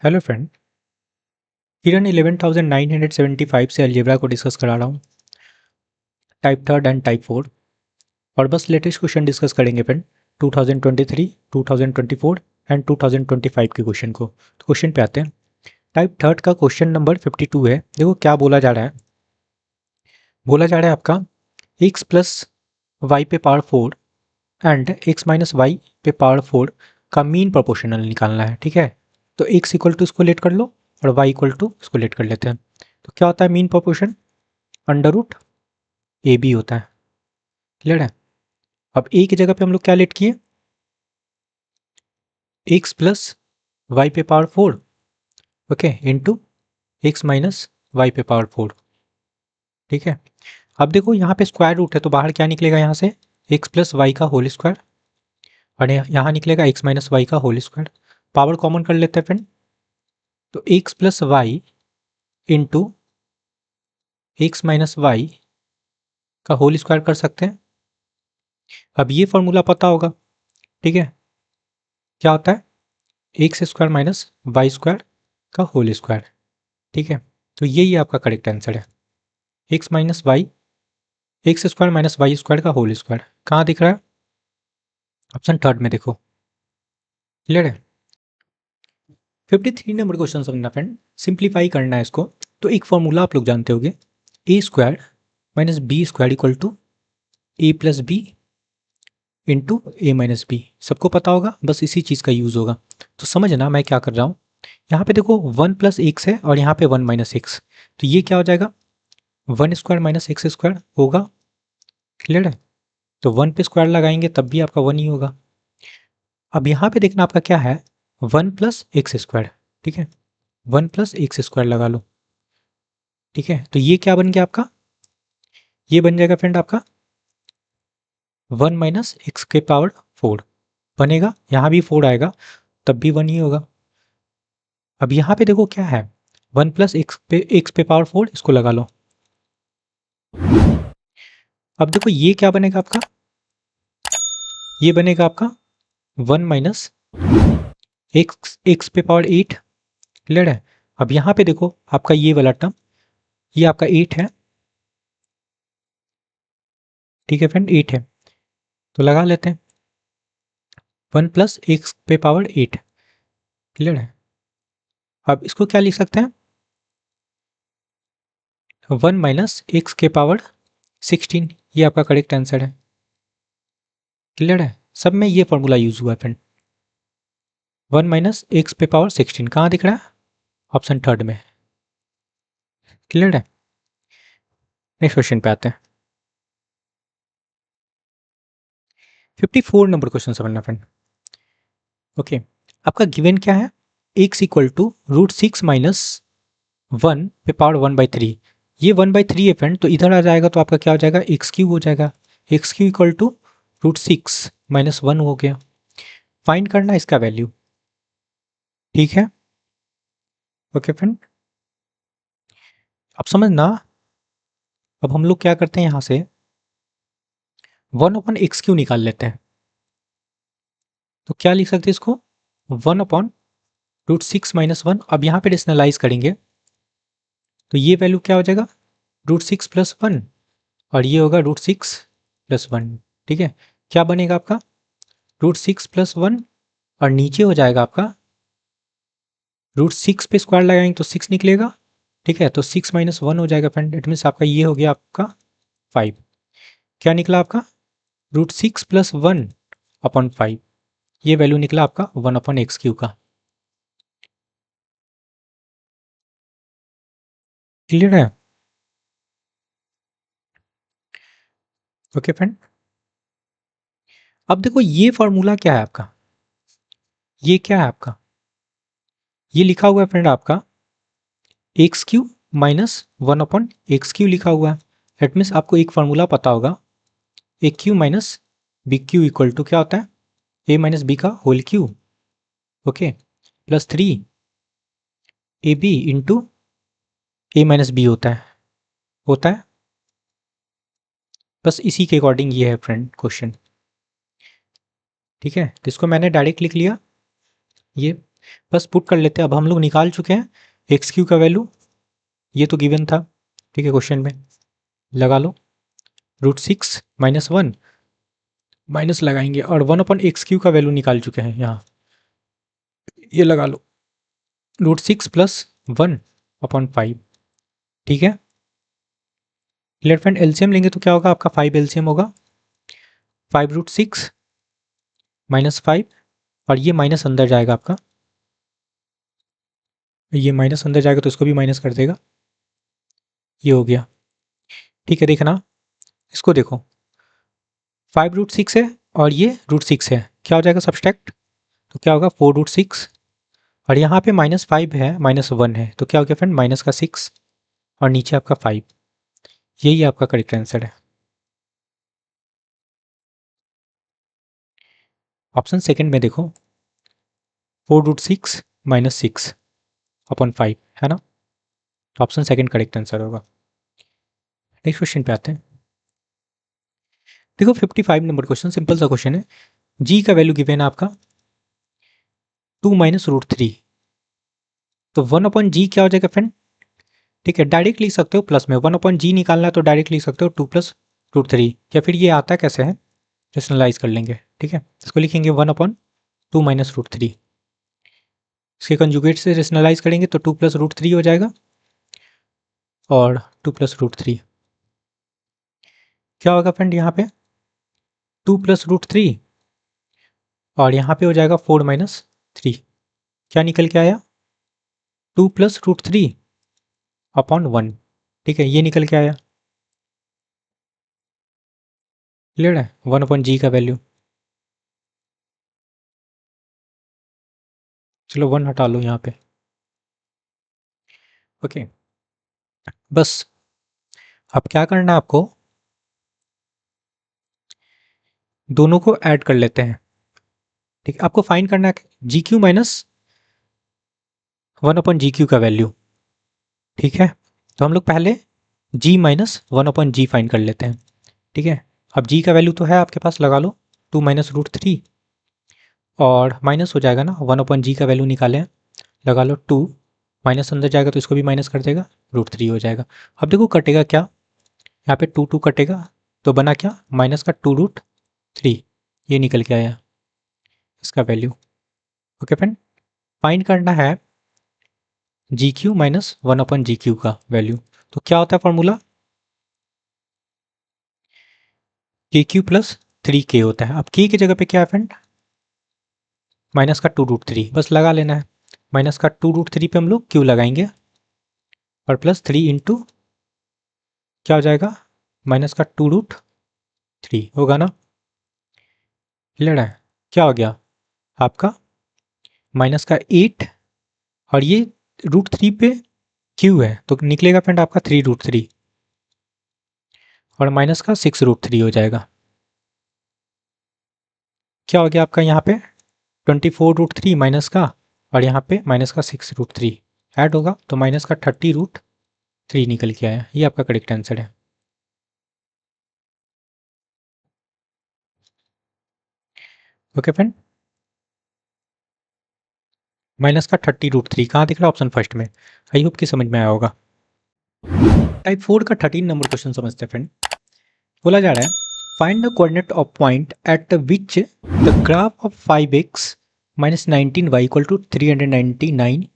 Hello friend, किरण 11,975 से algebra को discuss करा रहा हूँ, type third and type four. और बस लेटेस्ट क्वेश्चन डिस्कस करेंगे फ्रेंड, 2023, 2024 एंड 2025 के क्वेश्चन को। तो क्वेश्चन पे आते हैं। टाइप थर्ड का क्वेश्चन नंबर 52 है। देखो क्या बोला जा रहा है। बोला जा रहा है आपका एक्स प्लस वाई पे power four and X minus Y पे पावर फोर का मीन प्रोपोर्शनल निकालना है। ठीक है, तो एक्स इक्वल टू इसको लेट कर लो और वाई इक्वल टू इसको लेट कर लेते हैं। तो क्या होता है mean proportion? Under root A B होता है। क्लियर है? अब ए की जगह पे हम लोग क्या लेट किए? एक्स प्लस वाई पे power four, okay, into X minus Y पे पावर फोर। ठीक है, अब देखो यहाँ पे स्क्वायर रूट है तो बाहर क्या निकलेगा यहाँ से? एक्स प्लस वाई का होल स्क्वायर, और यहाँ निकलेगा एक्स माइनस वाई का होल स्क्वायर। पावर कॉमन कर लेते हैं फ्रेंड, तो X plus Y into X minus Y का होल स्क्वायर कर सकते हैं। अब ये फॉर्मूला पता होगा, ठीक है, क्या होता है? X square minus Y square का होल स्क्वायर। ठीक है, तो यही आपका करेक्ट आंसर है, X minus Y, X square minus Y square का होल स्क्वायर। कहाँ दिख रहा है? ऑप्शन थर्ड में देखो। क्लियर है? 53 नंबर क्वेश्चन समझना फ्रेंड, सिंप्लीफाई करना है इसको। तो एक फॉर्मूला आप लोग जानते होंगे, a square minus b square equal to a plus b into a minus b. सबको पता होगा, बस इसी चीज़ का यूज़ होगा। तो समझना मैं क्या कर रहा हूँ। यहाँ पे देखो वन प्लस एक्स है और यहाँ पे वन माइनस एक्स, तो ये क्या हो जाएगा? One square minus x square होगा। क्लियर है? तो वन पे स्क्वायर लगाएंगे तब भी आपका वन ही होगा। अब यहाँ पे देखना आपका क्या है, वन प्लस एक्स स्क्वायर। ठीक है, वन प्लस एक्स स्क्वायर लगा लो। ठीक है, तो ये क्या बन गया आपका? ये बन जाएगा फ्रेंड आपका वन माइनस एक्स के पावर फोर बनेगा। यहाँ भी फोर आएगा तब भी वन ही होगा। अब यहाँ पे देखो क्या है, वन प्लस एक्स पे पावर फोर, इसको लगा लो। अब देखो ये क्या बनेगा आपका? ये बनेगा आपका वन माइनस एक्स पे पावर एट। क्लियर है? अब यहाँ पे देखो आपका ये वाला टर्म, ये आपका एट है। ठीक है फ्रेंड, एट है, तो लगा लेते हैं वन प्लस एक्स पे पावर एट। क्लियर है? अब इसको क्या लिख सकते हैं? वन माइनस एक्स के पावर सिक्सटीन, ये आपका करेक्ट आंसर है। क्लियर है? सब में ये फॉर्मूला यूज हुआ है फ्रेंड। वन माइनस एक्स पे पावर सिक्सटीन कहाँ दिख रहा है? ऑप्शन थर्ड में। क्लियर है? नेक्स्ट क्वेश्चन पे आते हैं। 54 नंबर क्वेश्चन समझना फ्रेंड। ओके, आपका गिवन क्या है? X equal to root six minus one पे पावर वन बाई थ्री। ये वन बाई थ्री है फ्रेंड, तो इधर आ जाएगा तो आपका क्या हो जाएगा? एक्स क्यू हो जाएगा। X Q equal to root six minus one हो गया। फाइंड करना है इसका वैल्यू। ठीक है, ओके फ्रेंड, अब समझना। अब हम लोग क्या करते हैं, यहाँ से वन अपॉन एक्स क्यू निकाल लेते हैं। तो क्या लिख सकते हैं इसको? One upon root six minus one. अब यहाँ पे रेशनलाइज करेंगे तो ये वैल्यू क्या हो जाएगा? रूट सिक्स प्लस वन, और ये होगा रूट सिक्स प्लस वन। ठीक है, क्या बनेगा आपका? रूट सिक्स प्लस वन, और नीचे हो जाएगा आपका रूट सिक्स पे स्क्वायर लगाएंगे तो सिक्स निकलेगा। ठीक है, तो सिक्स माइनस वन हो जाएगा फ्रेंड, इट मीन्स आपका ये हो गया आपका फाइव। क्या निकला आपका? Root six plus one upon five, ये वैल्यू निकला आपका वन अपॉन एक्स क्यू का। क्लियर है? ओके फ्रेंड, अब देखो ये फॉर्मूला क्या है आपका? ये क्या है आपका? ये लिखा हुआ है फ्रेंड आपका x Q minus one upon X Q लिखा हुआ है। दैट मीन्स आपको एक फॉर्मूला पता होगा, a cube minus b cube equal to क्या होता है? ए माइनस बी का whole cube, okay, plus three a b into a minus b होता है। बस इसी के अकॉर्डिंग ये है फ्रेंड क्वेश्चन। ठीक है, तो इसको मैंने डायरेक्ट लिख लिया ये। बस पुट कर लेते हैं। अब हम लोग निकाल चुके हैं एक्स क्यू का वैल्यू, ये तो गिवन था, ठीक है, क्वेश्चन में लगा लो। √6 - 1 माइनस लगाएंगे और 1/x³ का वैल्यू निकाल चुके हैं यहाँ, ये लगा लो √6 + 1/5, ठीक है। लेट फ्रेंड एलसीएम लेंगे तो क्या होगा आपका 5 एलसीएम होगा, 5√6 - 5 और ये माइनस अंदर जाएगा आपका, ये माइनस अंदर जाएगा तो इसको भी माइनस कर देगा, ये हो गया, ठीक है। देखना इसको देखो, 5√6 है और ये √6 है, क्या हो जाएगा सब्सट्रैक्ट, तो क्या होगा 4√6 और यहाँ पे -5 है -1 है तो क्या हो गया फ्रेंड -6 और नीचे आपका 5, यही आपका करेक्ट आंसर है। ऑप्शन सेकंड में देखो 4√6 - 6/5 है ना, ऑप्शन सेकंड करेक्ट आंसर होगा। नेक्स्ट क्वेश्चन पे आते हैं। देखो 55 नंबर क्वेश्चन, सिंपल सा क्वेश्चन है। जी का वैल्यू गिवन है आपका 2 - √3, तो 1/g क्या हो जाएगा फ्रेंड, ठीक है, डायरेक्ट लिख सकते हो प्लस में 1/g निकालना है तो डायरेक्ट लिख सकते हो 2 + √3, या फिर ये आता कैसे है रेशनलाइज कर लेंगे, ठीक है, इसको लिखेंगे 1/2 - √3, इसके कंजुगेट से रेशनलाइज करेंगे तो 2 + √3 हो जाएगा और 2 + √3 क्या होगा फ्रेंड, यहाँ पे 2 + √3 और यहाँ पे हो जाएगा 4 - 3, क्या निकल के आया 2 + √3/1, ठीक है, ये निकल के आया, क्लियर है, 1/g का वैल्यू, चलो 1 हटा लो यहाँ पे, ओके। बस अब क्या करना है आपको, दोनों को ऐड कर लेते हैं, ठीक है, आपको फाइंड करना है GQ - 1/GQ का वैल्यू, ठीक है, तो हम लोग पहले G - 1/G फाइंड कर लेते हैं, ठीक है। अब G का वैल्यू तो है आपके पास, लगा लो 2 - √3 और माइनस हो जाएगा ना, 1/G का वैल्यू निकालें, लगा लो 2, माइनस अंदर जाएगा तो इसको भी माइनस कर देगा, √3 हो जाएगा। अब देखो कटेगा क्या, यहाँ पे 2 कटेगा तो बना क्या माइनस का 2√3, ये निकल के आया इसका वैल्यू, ओके फ्रेंड। फाइंड करना है GQ - 1/GQ का वैल्यू, तो क्या होता है फॉर्मूला, KQ + 3K होता है। अब K की जगह पे क्या है फ्रेंड, माइनस का 2√3 बस लगा लेना है, माइनस का 2√3 पे हम लोग Q लगाएंगे और +3 इंटू क्या हो जाएगा माइनस का 2√3 होगा ना, क्लियर है, क्या हो गया आपका -8 और ये √3 पे Q है तो निकलेगा फ्रेंड आपका 3√3 और माइनस का 6√3 हो जाएगा, क्या हो गया आपका यहाँ पे 24√3 माइनस का और यहाँ पे माइनस का 6√3 ऐड होगा तो माइनस का 30√3 निकल के आया, ये आपका करेक्ट आंसर है, ओके फ्रेंड। माइनस का 30√3 कहाँ दिख रहा है, ऑप्शन फर्स्ट में, आई होप कि समझ में आया होगा। टाइप 4 का 13 नंबर क्वेश्चन समझते हैं फ्रेंड। बोला जा रहा है find the coordinate of point eight which the graph of 5x - 19y = 399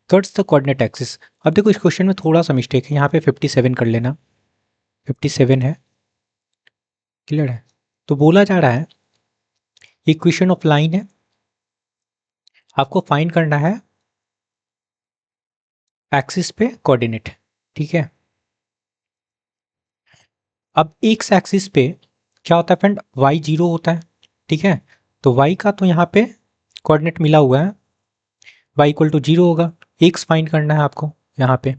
cuts the coordinate axis. अब देखो इस क्वेश्चन में थोड़ा सा मिस्टेक है, यहाँ पे 57 कर लेना, 57 है, क्लियर है। तो बोला जा रहा है इक्वेशन ऑफ लाइन है, आपको फाइंड करना है एक्सिस पे कोऑर्डिनेट, ठीक है। अब एक्स एक्सिस पे क्या होता है फ्रेंड, y 0 होता है, ठीक है, तो y का तो यहाँ पे कोऑर्डिनेट मिला हुआ है, y = 0 होगा, एक्स फाइंड करना है आपको यहाँ पे,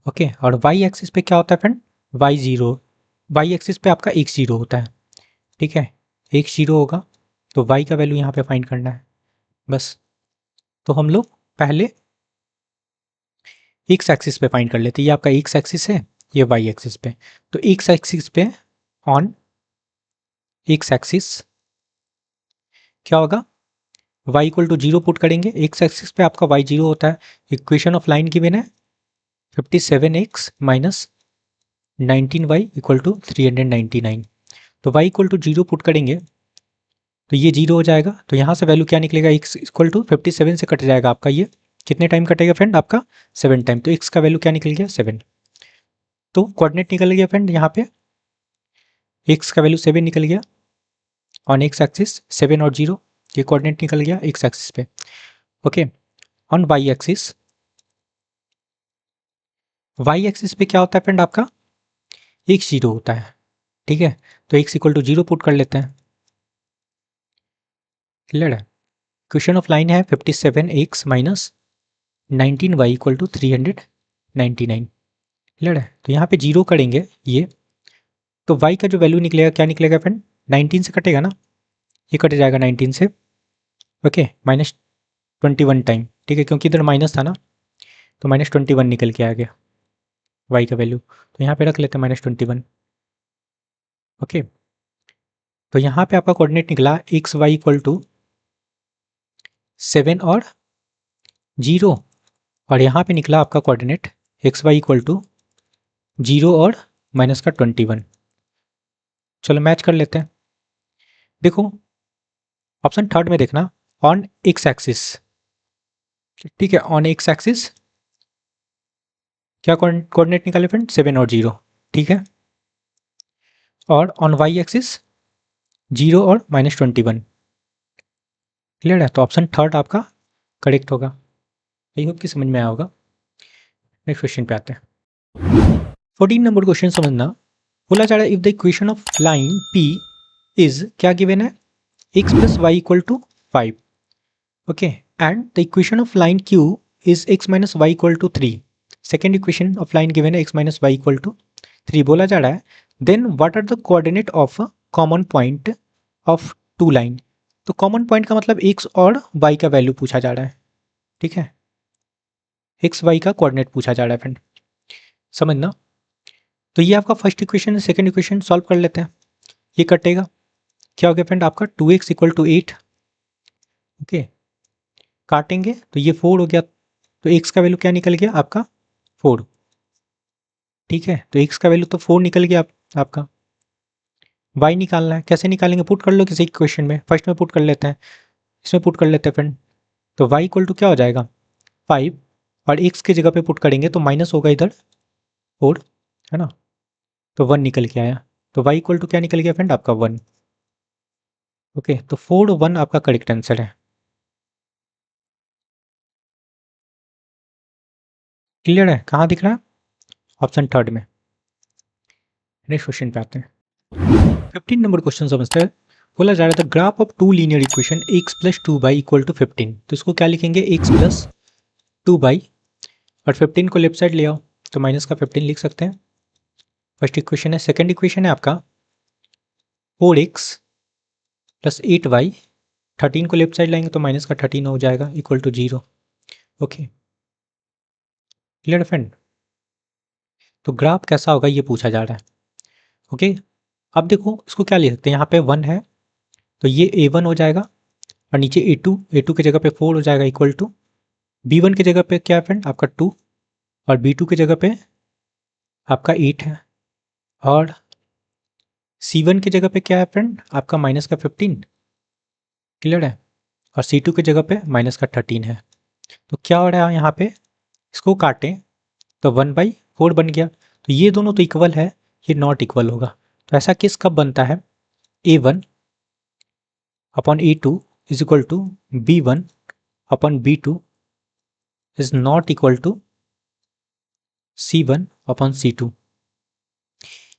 ओके। और y एक्सिस पे क्या होता है फ्रेंड, y 0, y एक्सिस पे आपका x 0 होता है, ठीक है, x 0 होगा तो y का वैल्यू यहाँ पे फाइंड करना है बस। तो हम लोग पहले एक्स एक्सिस पे फाइंड कर लेते हैं, ये आपका एक्स एक्सिस है, ये वाई एक्सिस पे, तो एक्स एक्सिस पे ऑन एक्स एक्सिस क्या होगा y इक्वल टू 0 पुट करेंगे, एक्स एक्सिस पे आपका y 0 होता है, इक्वेशन ऑफ लाइन गिवन है 57x minus 19y equal to 399। तो y इक्वल टू 0 पुट करेंगे तो ये 0 हो जाएगा, तो यहाँ से वैल्यू क्या निकलेगा, x इक्वल टू 57 से कट जाएगा आपका, ये कितने टाइम कटेगा फ्रेंड आपका 7 टाइम, तो x का वैल्यू क्या निकल गया 7। तो कोऑर्डिनेट निकल गया फ्रेंड, यहाँ पे x का वैल्यू 7 निकल गया ऑन x एक्सिस, 7 और 0 ये कोऑर्डिनेट निकल गया x एक्सिस पे। Okay, on y axis, y axis पे क्या होता है फ्रेंड आपका x 0 होता है, ठीक है, तो x इक्वल टू 0 पुट कर लेते हैं। क्लियर है, क्वेश्चन ऑफ लाइन है 57x minus 19y equal to 399। Clear है, तो यहाँ पे 0 करेंगे ये, तो y का जो वैल्यू निकलेगा क्या निकलेगा फ्रेंड, 19 से कटेगा ना, ये कट जाएगा 19 से, ओके, माइनस 21 टाइम, ठीक है, क्योंकि इधर माइनस था ना, तो माइनस 21 निकल के आ गया y का वैल्यू, तो यहाँ पे रख लेते हैं माइनस 21। ओके, तो यहाँ पे आपका कोऑर्डिनेट निकला एक्स वाई इक्वल टू 7 और 0, और यहाँ पे निकला आपका coordinate X Y equal to 0 और माइनस का 21। चलो मैच कर लेते हैं, देखो ऑप्शन थर्ड में देखना, ऑन एक्स एक्सिस, ठीक है, ऑन एक्स एक्सिस क्या कोऑर्डिनेट निकाले फ्रेंड 7 और 0, ठीक है, और ऑन वाई एक्सिस 0 और माइनस 21। क्लियर है, तो ऑप्शन थर्ड आपका करेक्ट होगा, आई होप कि समझ में आया होगा। नेक्स्ट क्वेश्चन पे आते हैं। 14 नंबर क्वेश्चन समझना, बोला जा रहा है if the equation of line P is क्या गिवन है x plus Y equal to 5, okay, and the equation of line Q is x minus Y equal to 3। Second equation of line given है x minus Y equal to 3, बोला जा रहा है then what are the coordinate of common point of two line. तो common point का मतलब x और y का वैल्यू पूछा जा रहा है, ठीक है, एक्स वाई का कोऑर्डिनेट पूछा जा रहा है फ्रेंड, समझना। तो ये आपका फर्स्ट इक्वेशन है, सेकंड इक्वेशन सॉल्व कर लेते हैं, ये कटेगा, क्या हो गया फ्रेंड आपका 2x इक्वल टू 8, ओके, काटेंगे तो ये 4 हो गया, तो x का वैल्यू क्या निकल गया आपका 4, ठीक है, तो x का वैल्यू तो 4 निकल गया आपका, y निकालना है, कैसे निकालेंगे, पुट कर लो किसी इक्वेशन में, फर्स्ट में पुट कर लेते हैं, इसमें पुट कर लेते हैं फ्रेंड, तो y इक्वल टू क्या हो जाएगा 5, और x की जगह पे पुट करेंगे तो माइनस होगा इधर 4, है ना, तो 1 निकल के आया, तो y इक्वल टू क्या निकल गया फ्रेंड आपका 1, ओके, तो 4 1 आपका करेक्ट आंसर है। क्लियर है, कहाँ दिख रहा है ऑप्शन थर्ड में। नेक्स्ट क्वेश्चन पे आते हैं, 15 नंबर क्वेश्चन समझते हैं, बोला जा रहा था graph of two linear equation x plus 2y equal to 15, तो इसको क्या लिखेंगे x प्लस 2y, और 15 को लेफ्ट साइड ले आओ तो माइनस का 15 लिख सकते हैं, फर्स्ट इक्वेशन है। सेकंड इक्वेशन है आपका 4x प्लस 8y, 13 को लेफ्ट साइड लाएंगे तो माइनस का 13 हो जाएगा equal to 0, okay, clear friend. तो ग्राफ कैसा होगा ये पूछा जा रहा है, ओके, अब देखो इसको क्या लिख सकते हैं, यहाँ पे 1 है तो ये a1 हो जाएगा, और नीचे a2 की जगह पे 4 हो जाएगा इक्वल टू b1 की जगह पे क्या है फ्रेंड आपका 2, और b2 की जगह पे आपका 8 है, और c1 की जगह पे क्या है फ्रेंड आपका माइनस का 15, क्लियर है, और c2 की जगह पे माइनस का 13 है। तो क्या हो रहा है यहाँ पे, इसको काटें तो 1/4 बन गया, तो ये दोनों तो इक्वल है, ये नॉट इक्वल होगा, तो ऐसा केस कब बनता है, a1 upon a2 is equal to b1 upon b2 is not equal to c1 upon c2।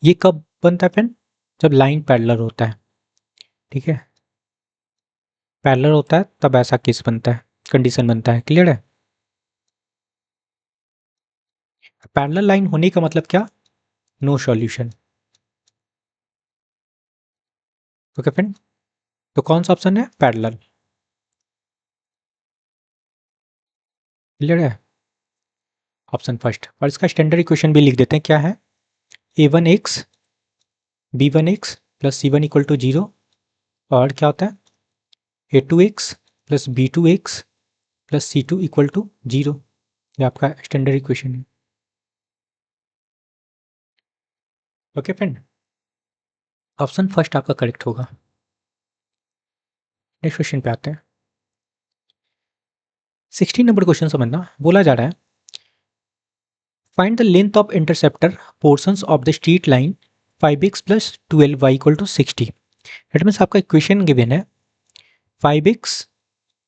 ये कब बनता है फ्रेंड, जब लाइन पैरेलल होता है, ठीक है, पैरेलल होता है तब ऐसा केस बनता है, कंडीशन बनता है, क्लियर है। पैरेलल लाइन होने का मतलब क्या, नो सॉल्यूशन, ओके फ्रेंड, तो कौन सा ऑप्शन है पैरेलल, क्लियर है, ऑप्शन फर्स्ट। और इसका स्टैंडर्ड इक्वेशन भी लिख देते हैं, क्या है a1x b1x plus c1 equal to 0, और क्या होता है a2x plus b2x plus c2 equal to 0। ये आपका स्टैंडर्ड इक्वेशन है। ओके फ्रेंड, ऑप्शन फर्स्ट आपका करेक्ट होगा। नेक्स्ट क्वेश्चन पे आते हैं। 16 नंबर क्वेश्चन समझना, बोला जा रहा है find the length of interceptor portions of the straight line 5x plus 12y equal to 60। It means आपका इक्वेशन गिवन है 5x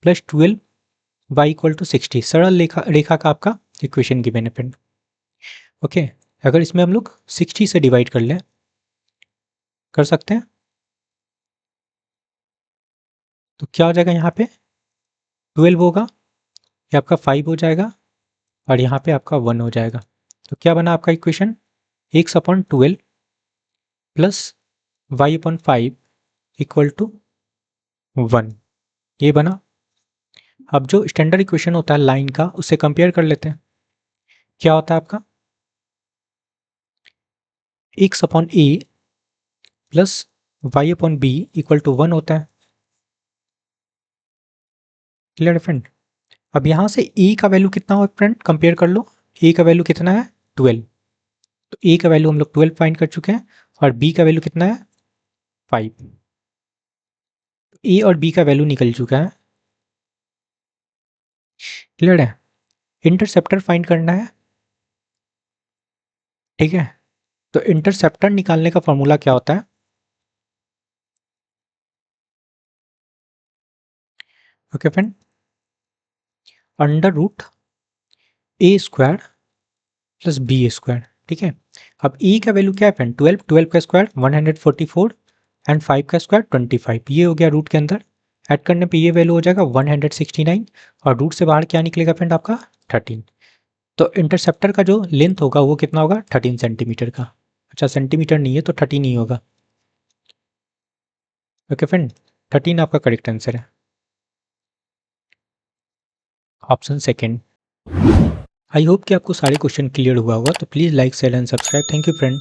plus 12y equal to 60। सरल रेखा का आपका इक्वेशन गिवन है फ्रेंड। ओके, अगर इसमें हम लोग 60 से डिवाइड कर लें, कर सकते हैं, तो क्या हो जाएगा, यहाँ पे 12 होगा, ये आपका 5 हो जाएगा और यहाँ पे आपका 1 हो जाएगा। तो क्या बना आपका equation, x upon 12 plus y upon 5 equal to 1, ये बना। अब जो स्टैंडर्ड इक्वेशन होता है लाइन का, उससे कंपेयर कर लेते हैं। क्या होता है आपका, x upon A plus y upon B equal to 1 होता है। Clear friend. अब यहाँ से e का वैल्यू कितना हो फ्रेंड, कंपेयर कर लो। e का वैल्यू कितना है 12, तो e का वैल्यू हम लोग 12 फाइंड कर चुके हैं और b का वैल्यू कितना है 5। ए और बी का वैल्यू निकल चुका है। क्लियर है। इंटरसेप्टर फाइंड करना है, ठीक है। तो इंटरसेप्टर निकालने का फॉर्मूला क्या होता है, ओके फ्रेंड, अंडर रूट ए स्क्वायर प्लस बी स्क्वायर, ठीक है। अब e का वैल्यू क्या है फ्रेंड, 12, 12 का स्क्वायर 144 एंड 5 का स्क्वायर 25, ये हो गया रूट के अंदर। ऐड करने पे ये वैल्यू हो जाएगा 169 और रूट से बाहर क्या निकलेगा फ्रेंड आपका 13। तो इंटरसेप्टर का जो लेंथ होगा वो कितना होगा 13 सेंटीमीटर का। अच्छा, सेंटीमीटर नहीं है तो 13 ही होगा। ओके फ्रेंड, 13 आपका करेक्ट आंसर है, ऑप्शन सेकेंड। आई होप कि आपको सारे क्वेश्चन क्लियर हुआ होगा। तो please like share and subscribe. Thank you friend.